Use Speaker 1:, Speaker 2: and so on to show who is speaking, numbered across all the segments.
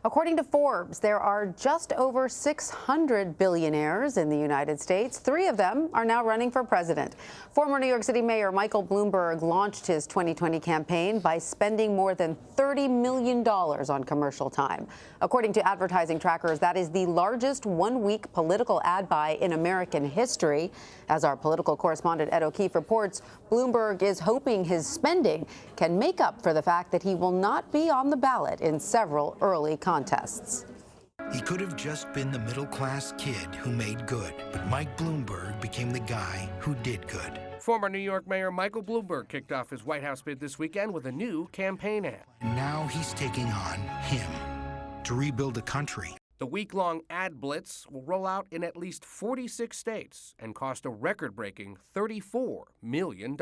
Speaker 1: According to Forbes, there are just over 600 billionaires in the United States. 3 of them are now running for president. Former New York City Mayor Michael Bloomberg launched his 2020 campaign by spending more than $30 million on commercial time. According to advertising trackers, that is the largest one-week political ad buy in American history. As our political correspondent Ed O'Keefe reports, Bloomberg is hoping his spending can make up for the fact that he will not be on the ballot in several early contests.
Speaker 2: He could have just been the middle-class kid who made good, but Mike Bloomberg became the guy who did good.
Speaker 3: Former New York Mayor Michael Bloomberg kicked off his White House bid this weekend with a new campaign ad.
Speaker 2: And now he's taking on him to rebuild a country.
Speaker 3: The week-long ad blitz will roll out in at least 46 states and cost a record-breaking $34 million.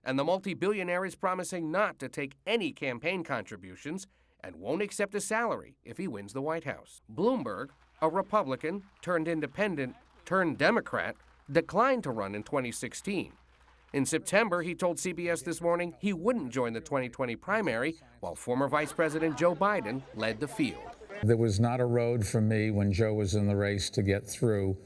Speaker 3: And the multi-billionaire is promising not to take any campaign contributions and won't accept a salary if he wins the White House. Bloomberg, a Republican turned independent turned Democrat, declined to run in 2016. In September, he told CBS This Morning he wouldn't join the 2020 primary, while former Vice President Joe Biden led the field.
Speaker 4: There was not a road for me when Joe was in the race to get through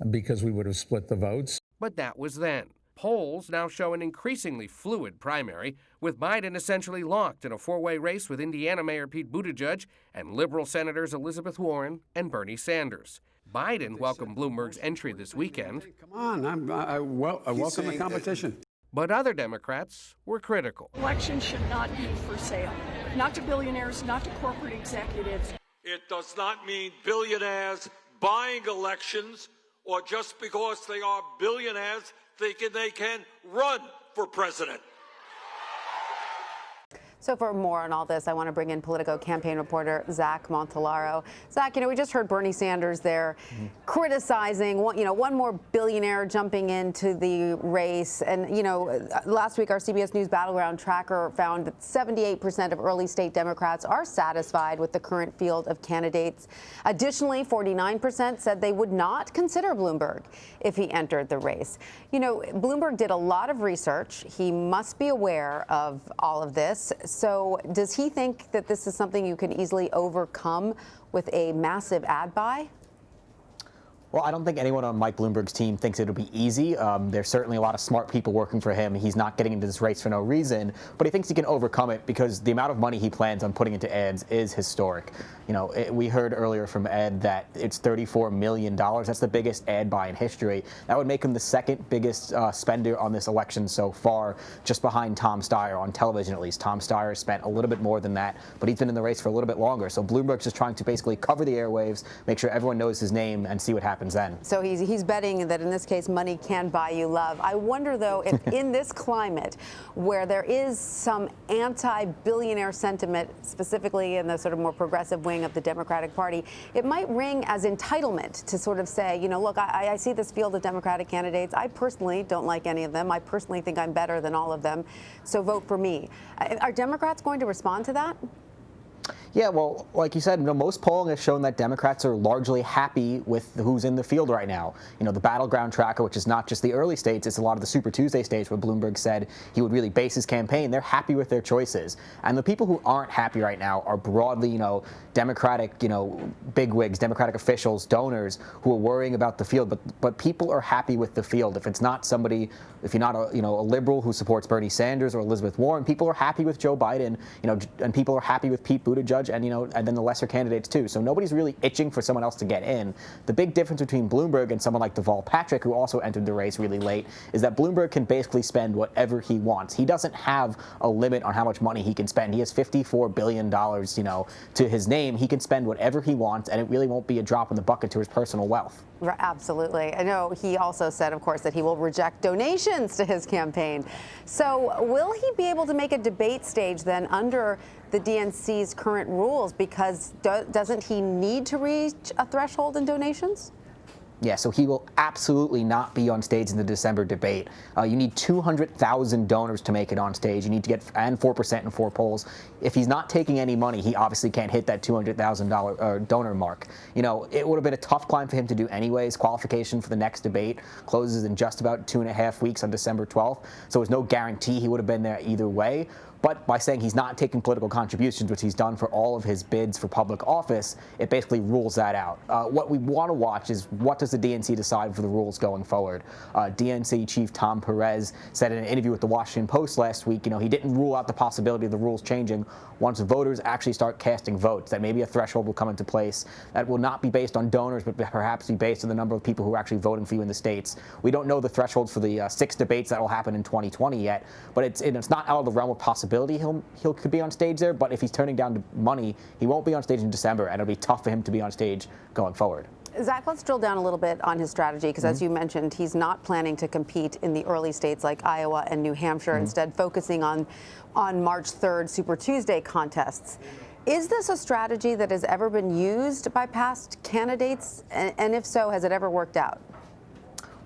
Speaker 4: because we would have split the votes.
Speaker 3: But that was then. Polls now show an increasingly fluid primary, with Biden essentially locked in a four-way race with Indiana Mayor Pete Buttigieg and liberal Senators Elizabeth Warren and Bernie Sanders. Biden welcomed Bloomberg's entry this weekend.
Speaker 5: Come on, I welcome the competition.
Speaker 3: But other Democrats were critical.
Speaker 6: Elections should not be for sale, not to billionaires, not to corporate executives.
Speaker 7: It does not mean billionaires buying elections or just because they are billionaires thinking they can run for president.
Speaker 1: So for more on all this, I want to bring in Politico campaign reporter Zach Montellaro. Zach, we just heard Bernie Sanders there criticizing, one more billionaire jumping into the race. And, last week our CBS News Battleground tracker found that 78% of early state Democrats are satisfied with the current field of candidates. Additionally, 49% said they would not consider Bloomberg if he entered the race. Bloomberg did a lot of research. He must be aware of all of this. So does he think that this is something you can easily overcome with a massive ad buy?
Speaker 8: Well, I don't think anyone on Mike Bloomberg's team thinks it'll be easy. There's certainly a lot of smart people working for him. He's not getting into this race for no reason, but he thinks he can overcome it because the amount of money he plans on putting into ads is historic. We heard earlier from Ed that it's $34 million. That's the biggest ad buy in history. That would make him the second biggest spender on this election so far, just behind Tom Steyer, on television at least. Tom Steyer spent a little bit more than that, but he's been in the race for a little bit longer. So Bloomberg's just trying to basically cover the airwaves, make sure everyone knows his name, and see what happens then.
Speaker 1: So he's betting that in this case money can buy you love. I wonder though if in this climate where there is some anti-billionaire sentiment, specifically in the sort of more progressive wing of the Democratic Party, it might ring as entitlement to sort of say, look, I see this field of Democratic candidates. I personally don't like any of them. I personally think I'm better than all of them. So vote for me. Are Democrats going to respond to that?
Speaker 8: Yeah, well, like you said, most polling has shown that Democrats are largely happy with who's in the field right now. The battleground tracker, which is not just the early states, it's a lot of the Super Tuesday states where Bloomberg said he would really base his campaign. They're happy with their choices. And the people who aren't happy right now are broadly, Democratic, bigwigs, Democratic officials, donors who are worrying about the field. But people are happy with the field. If it's not somebody, if you're not a liberal who supports Bernie Sanders or Elizabeth Warren, people are happy with Joe Biden, and people are happy with Pete Buttigieg and then the lesser candidates too. So nobody's really itching for someone else to get in. The big difference between Bloomberg and someone like Deval Patrick, who also entered the race really late, is that Bloomberg can basically spend whatever he wants. He doesn't have a limit on how much money he can spend. He has $54 billion, to his name. He can spend whatever he wants, and it really won't be a drop in the bucket to his personal wealth.
Speaker 1: Absolutely. I know he also said, of course, that he will reject donations to his campaign. So will he be able to make a debate stage then under the DNC's current rules? Because doesn't he need to reach a threshold in donations?
Speaker 8: Yeah, so he will absolutely not be on stage in the December debate. You need 200,000 donors to make it on stage. You need to get and 4% in 4 polls. If he's not taking any money, he obviously can't hit that $200,000 donor mark. It would have been a tough climb for him to do anyways. Qualification for the next debate closes in just about 2.5 weeks on December 12th. So there's no guarantee he would have been there either way. But by saying he's not taking political contributions, which he's done for all of his bids for public office, it basically rules that out. What we want to watch is what does the DNC decide for the rules going forward. DNC Chief Tom Perez said in an interview with the Washington Post last week, he didn't rule out the possibility of the rules changing once voters actually start casting votes, that maybe a threshold will come into place that will not be based on donors, but perhaps be based on the number of people who are actually voting for you in the states. We don't know the thresholds for the 6 debates that will happen in 2020 yet, but it's not out of the realm of possibility he could be on stage there. But if he's turning down money, he won't be on stage in December, and it'll be tough for him to be on stage going forward.
Speaker 1: Zach, let's drill down a little bit on his strategy, because as you mentioned, he's not planning to compete in the early states like Iowa and New Hampshire, instead focusing on March 3rd Super Tuesday contests. Is this a strategy that has ever been used by past candidates? And if so, has it ever worked out?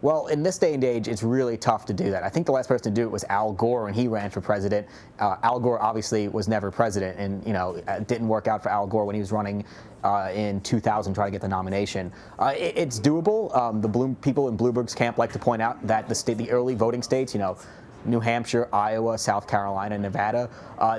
Speaker 8: Well, in this day and age, it's really tough to do that. I think the last person to do it was Al Gore when he ran for president. Al Gore obviously was never president, and it didn't work out for Al Gore when he was running in 2000 trying to get the nomination. It's doable. The people in Bloomberg's camp like to point out that the early voting states, New Hampshire, Iowa, South Carolina, Nevada,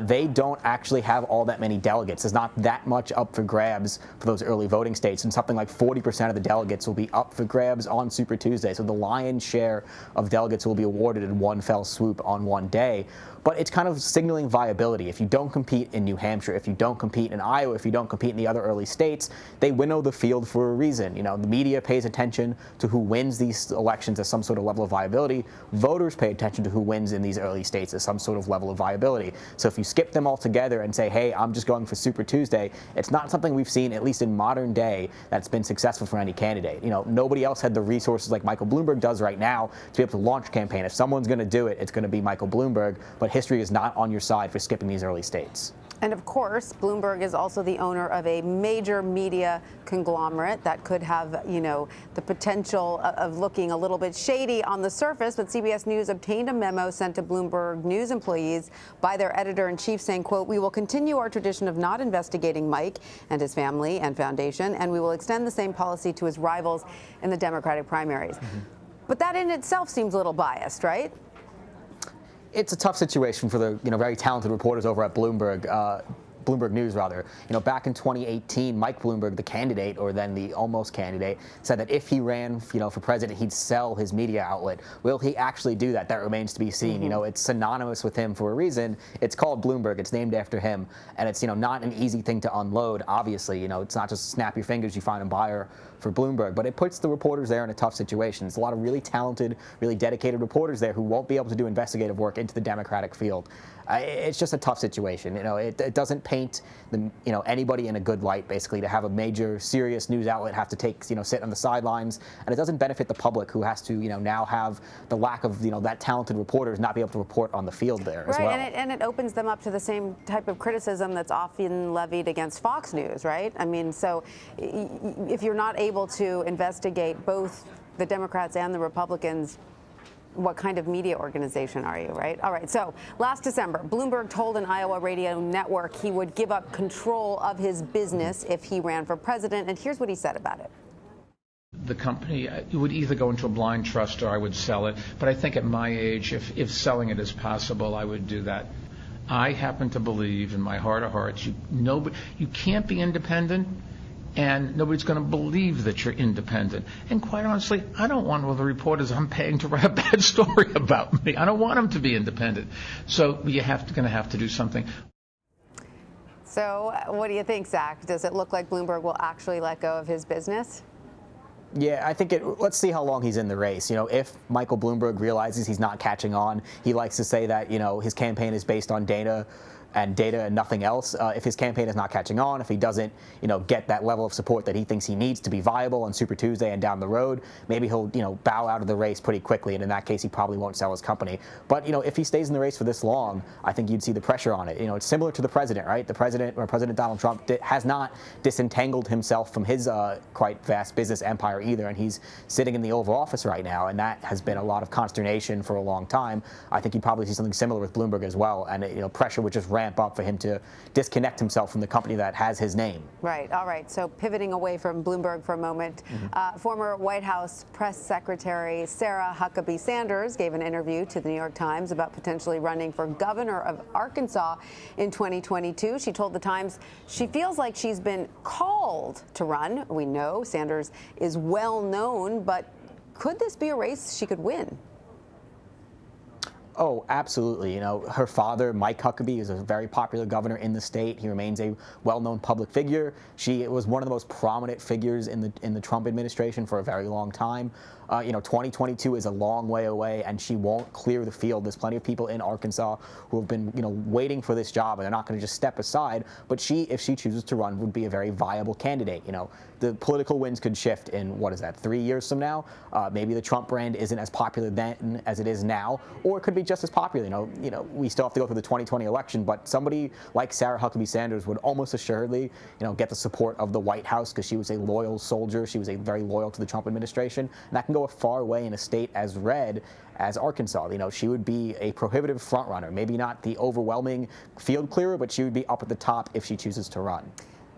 Speaker 8: they don't actually have all that many delegates. There's not that much up for grabs for those early voting states, and something like 40% of the delegates will be up for grabs on Super Tuesday. So the lion's share of delegates will be awarded in one fell swoop on one day. But it's kind of signaling viability. If you don't compete in New Hampshire, if you don't compete in Iowa, if you don't compete in the other early states, they winnow the field for a reason. The media pays attention to who wins these elections as some sort of level of viability. Voters pay attention to who wins in these early states as some sort of level of viability. So if you skip them all together and say, hey, I'm just going for Super Tuesday, it's not something we've seen, at least in modern day, that's been successful for any candidate. Nobody else had the resources like Michael Bloomberg does right now to be able to launch a campaign. If someone's going to do it, it's going to be Michael Bloomberg. But history is not on your side for skipping these early states.
Speaker 1: And of course, Bloomberg is also the owner of a major media conglomerate that could have, the potential of looking a little bit shady on the surface. But CBS News obtained a memo sent to Bloomberg News employees by their editor-in-chief saying, quote, "We will continue our tradition of not investigating Mike and his family and foundation, and we will extend the same policy to his rivals in the Democratic primaries." But that in itself seems a little biased, right?
Speaker 8: It's a tough situation for the very talented reporters over at Bloomberg. Bloomberg News, rather. Back in 2018, Mike Bloomberg, the candidate, or then the almost candidate, said that if he ran, for president, he'd sell his media outlet. Will he actually do that? That remains to be seen. It's synonymous with him for a reason. It's called Bloomberg. It's named after him, and it's not an easy thing to unload. Obviously, it's not just snap your fingers, you find a buyer for Bloomberg, but it puts the reporters there in a tough situation. It's a lot of really talented, really dedicated reporters there who won't be able to do investigative work into the Democratic field. It's just a tough situation. It doesn't paint anybody in a good light, basically, to have a major, serious news outlet have to sit on the sidelines, and it doesn't benefit the public, who has to now have the lack of that talented reporters not be able to report on the field there as well.
Speaker 1: Right, and it opens them up to the same type of criticism that's often levied against Fox News, right? I mean, so if you're not able to investigate both the Democrats and the Republicans, what kind of media organization are you, right? All right, so last December, Bloomberg told an Iowa radio network he would give up control of his business if he ran for president, and here's what he said about it.
Speaker 4: The company would either go into a blind trust or I would sell it. But I think at my age, if selling it is possible, I would do that. I happen to believe in my heart of hearts, you can't be independent, and nobody's going to believe that you're independent. And quite honestly, I don't want all the reporters I'm paying to write a bad story about me. I don't want them to be independent. So you're going to have to do something.
Speaker 1: So what do you think, Zach? Does it look like Bloomberg will actually let go of his business?
Speaker 8: Yeah, I think let's see how long he's in the race. If Michael Bloomberg realizes he's not catching on, he likes to say that, his campaign is based on data and nothing else. If his campaign is not catching on, if he doesn't, get that level of support that he thinks he needs to be viable on Super Tuesday and down the road, maybe he'll, bow out of the race pretty quickly. And in that case, he probably won't sell his company. But, if he stays in the race for this long, I think you'd see the pressure on it. It's similar to the president, right? The president, or President Donald Trump, has not disentangled himself from his quite vast business empire either. And he's sitting in the Oval Office right now. And that has been a lot of consternation for a long time. I think you'd probably see something similar with Bloomberg as well. And, pressure would just ramp up for him to disconnect himself from the company that has his name.
Speaker 1: Right. All right. So pivoting away from Bloomberg for a moment, former White House press secretary Sarah Huckabee Sanders gave an interview to the New York Times about potentially running for governor of Arkansas in 2022. She told the Times she feels like she's been called to run. We know Sanders is well known, but could this be a race she could win?
Speaker 8: Oh, absolutely. You know, her father, Mike Huckabee, is a very popular governor in the state. He remains a well-known public figure. She was one of the most prominent figures in the Trump administration for a very long time. 2022 is a long way away, and she won't clear the field. There's plenty of people in Arkansas who have been, waiting for this job, and they're not going to just step aside. But she, if she chooses to run, would be a very viable candidate. The political winds could shift in, 3 years from now? Maybe the Trump brand isn't as popular then as it is now, or it could be just as popular. We still have to go through the 2020 election, but somebody like Sarah Huckabee Sanders would almost assuredly, get the support of the White House because she was a loyal soldier. She was very loyal to the Trump administration, and that can go a far way in a state as red as Arkansas. She would be a prohibitive frontrunner. Maybe not the overwhelming field clearer, but she would be up at the top if she chooses to run.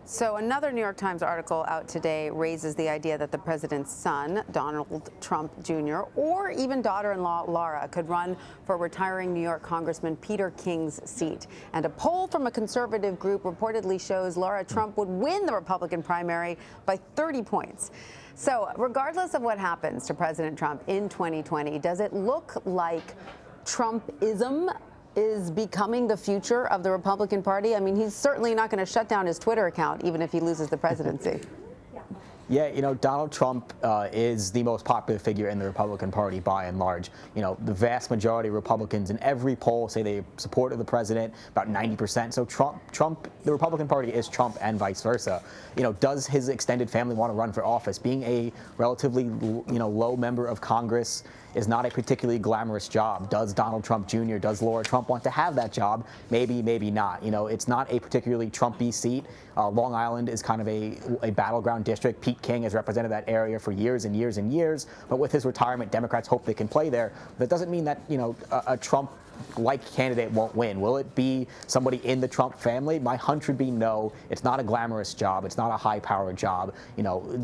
Speaker 1: So another New York Times article out today raises the idea that the president's son, Donald Trump Jr., or even daughter-in-law Laura, could run for retiring New York Congressman Peter King's seat. And a poll from a conservative group reportedly shows Laura Trump would win the Republican primary by 30 points. So regardless of what happens to President Trump in 2020, does it look like Trumpism is becoming the future of the Republican Party? I mean, he's certainly not going to shut down his Twitter account, even if he loses the presidency.
Speaker 8: Yeah, Donald Trump is the most popular figure in the Republican Party by and large. The vast majority of Republicans in every poll say they support the president, about 90%. So the Republican Party is Trump and vice versa. Does his extended family want to run for office? Being a relatively, low member of Congress is not a particularly glamorous job. Does Donald Trump Jr., does Laura Trump want to have that job? Maybe, maybe not. It's not a particularly Trumpy seat. Long Island is kind of a battleground district. Pete King has represented that area for years and years and years. But with his retirement, Democrats hope they can play there. That doesn't mean that, a Trump-like candidate won't win. Will it be somebody in the Trump family? My hunch would be no. It's not a glamorous job. It's not a high-powered job.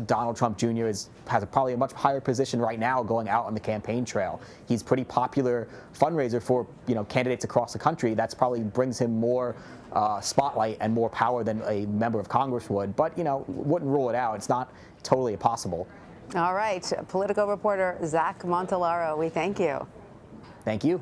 Speaker 8: Donald Trump Jr. has probably a much higher position right now going out on the campaign trail. He's pretty popular fundraiser for, candidates across the country. That's probably brings him more spotlight and more power than a member of Congress would. But, wouldn't rule it out. It's not totally impossible.
Speaker 1: All right. Politico reporter Zach Montellaro, we thank you.
Speaker 8: Thank you.